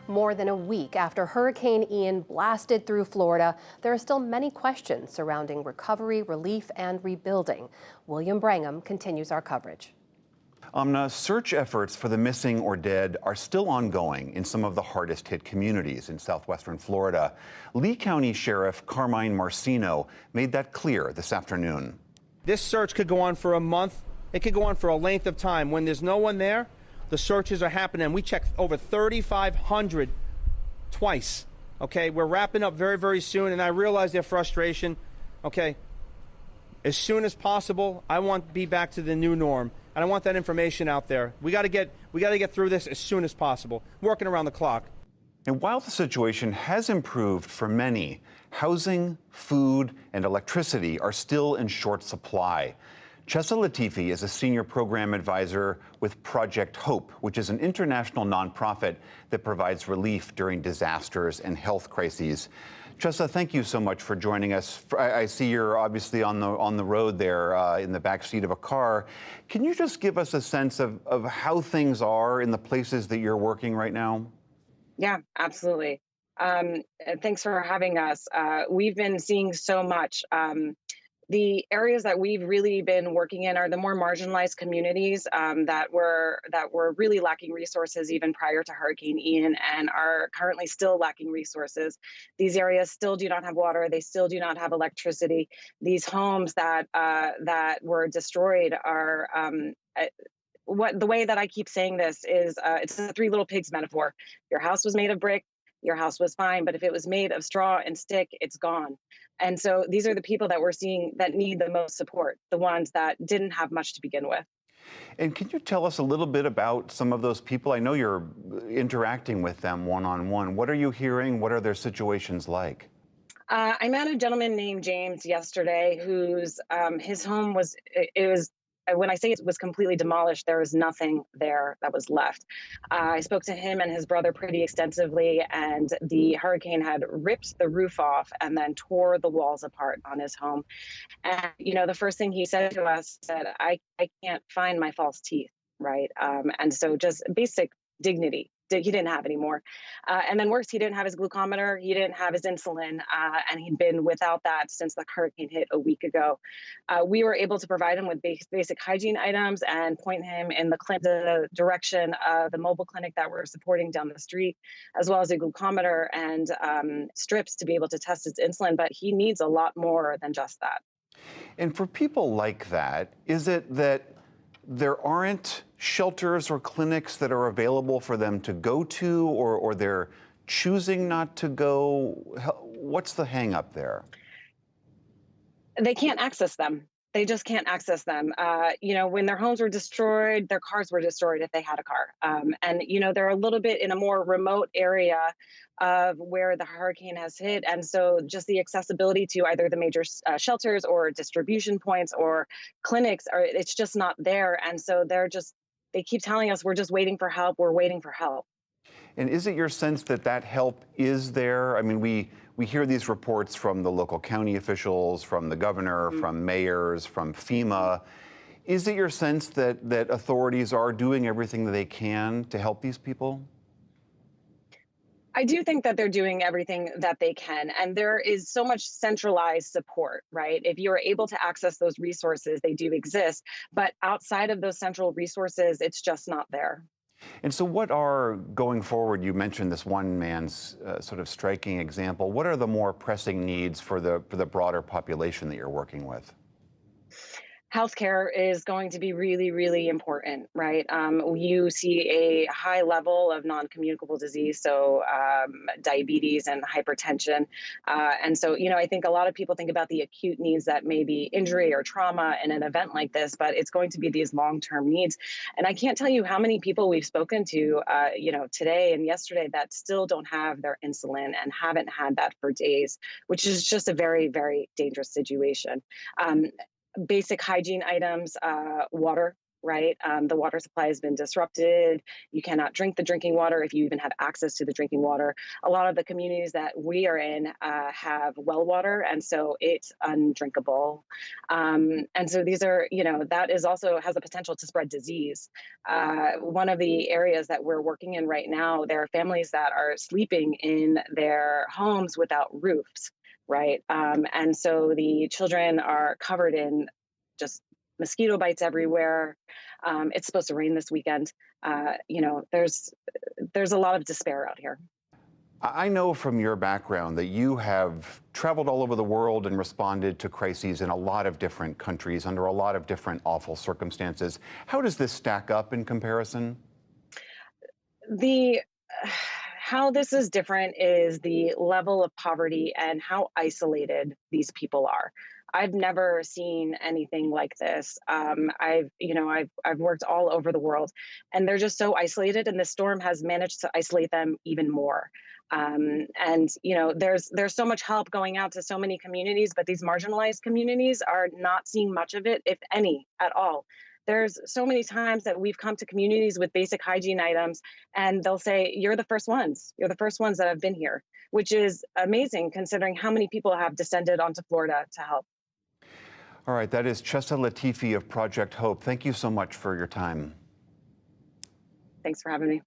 More than a week after Hurricane Ian blasted through Florida, there are still many questions surrounding recovery, relief, and rebuilding. William Brangham continues our coverage. Search efforts for the missing or dead are still ongoing in some of the hardest hit communities in southwestern Florida. Lee County Sheriff Carmine Marcino made that clear this afternoon. This search could go on for a month. It could go on for a length of time. When there's no one there, the searches are happening. We checked over 3,500 twice. Okay, we're wrapping up very, very soon, and I realize their frustration. Okay, as soon as possible, I want to be back to the new norm, and I want that information out there. We got to get through this as soon as possible. Working around the clock. And while the situation has improved for many, housing, food, and electricity are still in short supply. Chesa Latifi is a senior program advisor with Project Hope, which is an international nonprofit that provides relief during disasters and health crises. Chesa, thank you so much for joining us. I see you're obviously on the road there in the back seat of a car. Can you just give us a sense of how things are in the places that you're working right now? Yeah, absolutely. Thanks for having us. We've been seeing so much. The areas that we've really been working in are the more marginalized communities that were really lacking resources even prior to Hurricane Ian and are currently still lacking resources. These areas still do not have water. They still do not have electricity. These homes that were destroyed are the way that I keep saying this is it's a Three Little Pigs metaphor. Your house was made of brick. Your house was fine, but if it was made of straw and stick, it's gone. And so these are the people that we're seeing that need the most support, the ones that didn't have much to begin with. And can you tell us a little bit about some of those people? I know you're interacting with them one-on-one. What are you hearing? What are their situations like? I met a gentleman named James yesterday whose his home was when I say it was completely demolished, there was nothing there that was left. I spoke to him and his brother pretty extensively, and the hurricane had ripped the roof off and then tore the walls apart on his home. And, the first thing he said to us said, I can't find my false teeth, right? And so just basic dignity. He didn't have anymore. And then worse, he didn't have his glucometer, he didn't have his insulin, and he'd been without that since the hurricane hit a week ago. We were able to provide him with basic hygiene items and point him in the direction of the mobile clinic that we're supporting down the street, as well as a glucometer and strips to be able to test his insulin. But he needs a lot more than just that. And for people like that, is it that there aren't shelters or clinics that are available for them to go to, or they're choosing not to go? What's the hang up there? They can't access them. They just can't access them. When their homes were destroyed, their cars were destroyed if they had a car. And they're a little bit in a more remote area of where the hurricane has hit. And so just the accessibility to either the major shelters or distribution points or clinics, it's just not there. And so they keep telling us, we're just waiting for help. We're waiting for help. And is it your sense that help is there? I mean, we hear these reports from the local county officials, from the governor, from mayors, from FEMA. Is it your sense that authorities are doing everything that they can to help these people? I do think that they're doing everything that they can. And there is so much centralized support, right? If you are able to access those resources, they do exist. But outside of those central resources, it's just not there. And so what are, going forward, you mentioned this one man's sort of striking example. What are the more pressing needs for the broader population that you're working with? Healthcare is going to be really, really important, right? You see a high level of non-communicable disease, so diabetes and hypertension. And so, I think a lot of people think about the acute needs that may be injury or trauma in an event like this, but it's going to be these long-term needs. And I can't tell you how many people we've spoken to, today and yesterday that still don't have their insulin and haven't had that for days, which is just a very, very dangerous situation. Basic hygiene items, water right? The water supply has been disrupted. You cannot drink the drinking water if you even have access to the drinking water. A lot of the communities that we are in have well water, and so it's undrinkable. And so these are, that is also has the potential to spread disease. One of the areas that we're working in right now, there are families that are sleeping in their homes without roofs, right? And so the children are covered in just mosquito bites everywhere. It's supposed to rain this weekend. There's a lot of despair out here. I know from your background that you have traveled all over the world and responded to crises in a lot of different countries under a lot of different awful circumstances. How does this stack up in comparison? The How this is different is the level of poverty and how isolated these people are. I've never seen anything like this. I've worked all over the world, and they're just so isolated. And this storm has managed to isolate them even more. And there's so much help going out to so many communities, but these marginalized communities are not seeing much of it, if any, at all. There's so many times that we've come to communities with basic hygiene items, and they'll say, "You're the first ones. You're the first ones that have been here," which is amazing considering how many people have descended onto Florida to help. All right, that is Chesa Latifi of Project Hope. Thank you so much for your time. Thanks for having me.